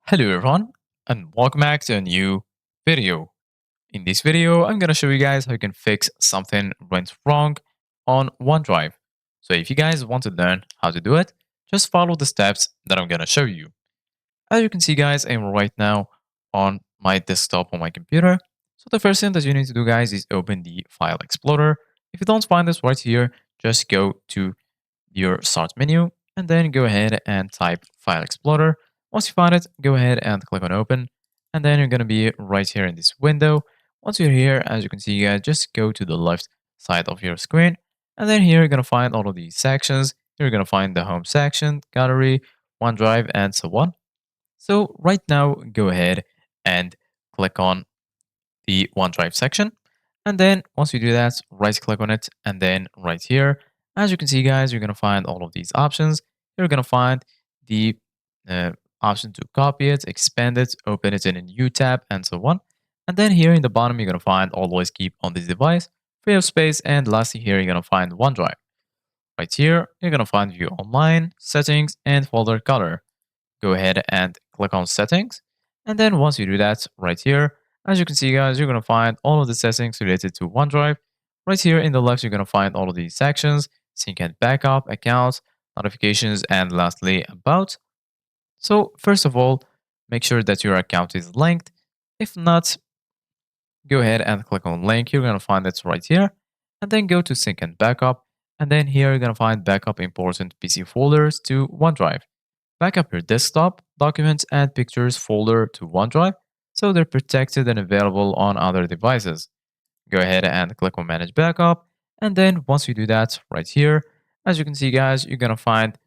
Hello everyone and welcome back to a new video. In this video, I'm going to show you guys how you can fix something went wrong on OneDrive. So if you guys want to learn how to do it, just follow the steps that I'm going to show you. As you can see guys, I'm right now on my desktop on my computer. So the first thing that you need to do guys is open the File Explorer. If you don't find this right here, just go to your start menu and then go ahead and type File Explorer. Once you find it, go ahead and click on open. And then you're going to be right here in this window. Once you're here, as you can see, guys, just go to the left side of your screen. And then here you're going to find all of these sections. You're going to find the home section, gallery, OneDrive, and so on. So right now, go ahead and click on the OneDrive section. And then once you do that, right click on it. And then right here, as you can see, guys, you're going to find all of these options. You're going to find the uh, option to copy it, expand it, open it in a new tab, and so on. And then here in the bottom, you're going to find always keep on this device, free of space. And lastly, here, you're going to find OneDrive. Right here, you're going to find view online, settings, and folder color. Go ahead and click on settings. And then once you do that right here, as you can see guys, you're going to find all of the settings related to OneDrive. Right here in the left, you're going to find all of these sections, sync and backup, accounts, notifications, and lastly about. So first of all, make sure that your account is linked. If not, go ahead and click on link. You're going to find it right here. And then go to sync and backup. And then here you're going to find backup important PC folders to OneDrive. Backup your desktop, documents, and pictures folder to OneDrive so they're protected and available on other devices. Go ahead and click on Manage Backup. And then once you do that right here, as you can see, guys, you're going to find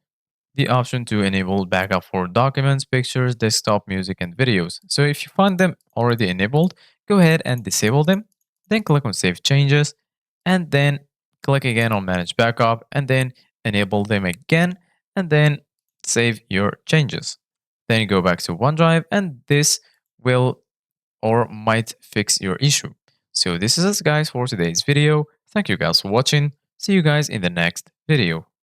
the option to enable backup for documents, pictures, desktop, music, and videos. So if you find them already enabled, go ahead and disable them. Then click on Save Changes. And then click again on Manage Backup. And then enable them again. And then save your changes. Then you go back to OneDrive. And this will or might fix your issue. So this is us guys for today's video. Thank you guys for watching. See you guys in the next video.